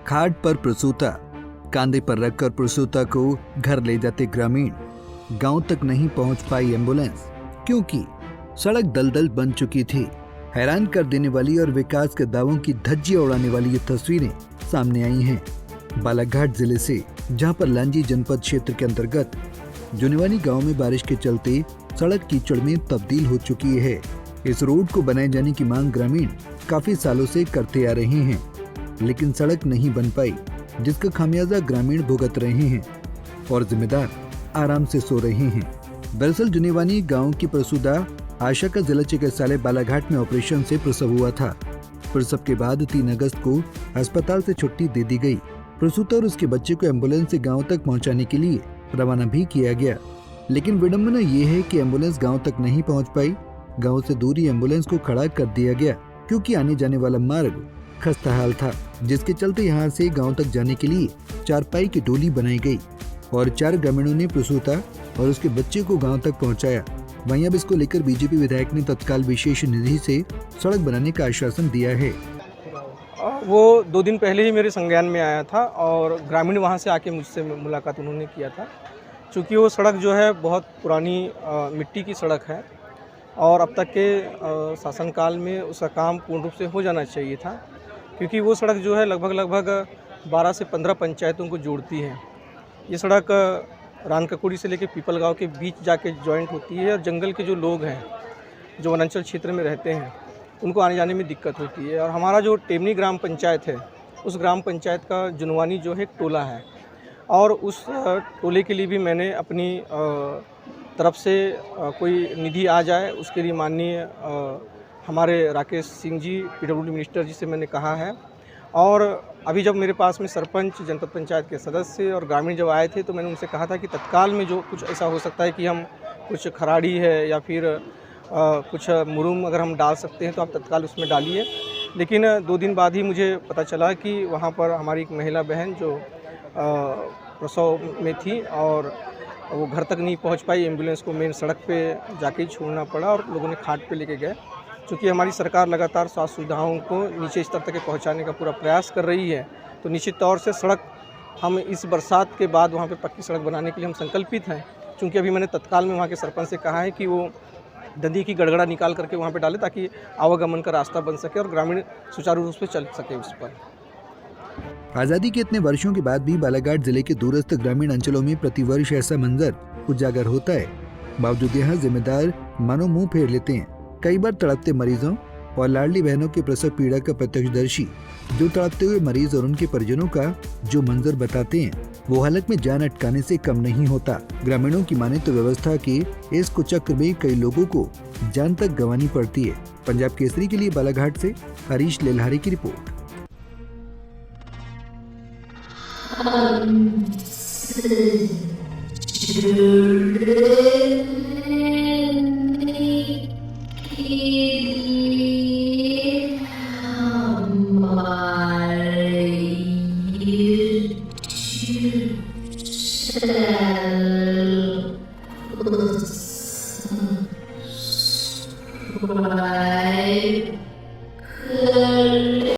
खाट पर प्रसूता, कांधे पर रखकर प्रसूता को घर ले जाते ग्रामीण। गांव तक नहीं पहुंच पाई एम्बुलेंस क्योंकि सड़क दलदल बन चुकी थी। हैरान कर देने वाली और विकास के दावों की धज्जियां उड़ाने वाली ये तस्वीरें सामने आई हैं बालाघाट जिले से, जहां पर लांजी जनपद क्षेत्र के अंतर्गत जुनेवानी गांव में बारिश के चलते सड़क कीचड़ में तब्दील हो चुकी है। इस रोड को बनाए जाने की मांग ग्रामीण काफी सालों से करते आ रहे हैं, लेकिन सड़क नहीं बन पाई, जिसका खामियाजा ग्रामीण भुगत रहे हैं और जिम्मेदार आराम से सो रहे हैं। दरअसल जुनेवानी गांव की प्रसूता आशा का जिला चिकित्सालय बालाघाट में ऑपरेशन से प्रसव हुआ था। प्रसव के बाद 3 अगस्त को अस्पताल से छुट्टी दे दी गई। प्रसूता और उसके बच्चे को एम्बुलेंस से गांव तक पहुंचाने के लिए रवाना भी किया गया, लेकिन विडंबना ये है कि एम्बुलेंस गांव तक नहीं पहुंच पाई। गांव से दूरी एम्बुलेंस को खड़ा कर दिया गया क्योंकि आने जाने वाला मार्ग खस्ताहाल था, जिसके चलते यहाँ से गांव तक जाने के लिए चारपाई की डोली बनाई गई और 4 ग्रामीणों ने प्रसूता और उसके बच्चे को गांव तक पहुंचाया। वहीं अब इसको लेकर बीजेपी विधायक ने तत्काल विशेष निधि से सड़क बनाने का आश्वासन दिया है। वो 2 दिन पहले ही मेरे संज्ञान में आया था और ग्रामीण वहाँ से आके मुझसे मुलाकात उन्होंने किया था। चूँकि वो सड़क जो है बहुत पुरानी मिट्टी की सड़क है और अब तक के शासनकाल में उसका काम पूर्ण रूप से हो जाना चाहिए था, क्योंकि वो सड़क जो है लगभग 12 से 15 पंचायतों को जोड़ती है। ये सड़क रानककुड़ी से लेकर पीपल गांव के बीच जाके जॉइंट होती है और जंगल के जो लोग हैं, जो वनांचल क्षेत्र में रहते हैं, उनको आने जाने में दिक्कत होती है। और हमारा जो टेमनी ग्राम पंचायत है, उस ग्राम पंचायत का जुनवानी जो है एक टोला है और उस टोले के लिए भी मैंने अपनी तरफ से कोई निधि आ जाए उसके लिए माननीय हमारे राकेश सिंह जी पीडब्ल्यूडी मिनिस्टर जी से मैंने कहा है। और अभी जब मेरे पास में सरपंच, जनपद पंचायत के सदस्य और ग्रामीण जब आए थे तो मैंने उनसे कहा था कि तत्काल में जो कुछ ऐसा हो सकता है कि हम कुछ खराड़ी है या फिर कुछ मुरुम अगर हम डाल सकते हैं तो आप तत्काल उसमें डालिए। लेकिन 2 दिन बाद ही मुझे पता चला कि वहाँ पर हमारी एक महिला बहन जो प्रसव में थी और वो घर तक नहीं पहुँच पाई, एम्बुलेंस को मेन सड़क पे जाके ही छोड़ना पड़ा और लोगों ने खाट पे लेके गए। चूँकि हमारी सरकार लगातार स्वास्थ्य सुविधाओं को नीचे स्तर तक पहुँचाने का पूरा प्रयास कर रही है, तो निश्चित तौर से सड़क हम इस बरसात के बाद वहाँ पे पक्की सड़क बनाने के लिए हम संकल्पित हैं। चूँकि अभी मैंने तत्काल में वहाँ के सरपंच से कहा है कि वो नदी की गड़गड़ा निकाल करके वहाँ पे डाले ताकि आवागमन का रास्ता बन सके और ग्रामीण सुचारू रूप से चल सके उस पर। आजादी के इतने वर्षों के बाद भी बालाघाट जिले के दूरस्थ ग्रामीण अंचलों में प्रतिवर्ष ऐसा मंजर उजागर होता है। बावजूद यहाँ जिम्मेदार मानो मुंह फेर लेते हैं। कई बार तड़पते मरीजों और लाडली बहनों की प्रसव पीड़ा का प्रत्यक्षदर्शी जो तड़पते हुए मरीज और उनके परिजनों का जो मंजर बताते हैं, वो हालत में जान अटकाने से कम नहीं होता। ग्रामीणों की माने तो व्यवस्था के इस कुचक्र में कई लोगों को जान तक गंवानी पड़ती है। पंजाब केसरी के लिए बालाघाट से हरीश लेल्हारी की रिपोर्ट। Bye.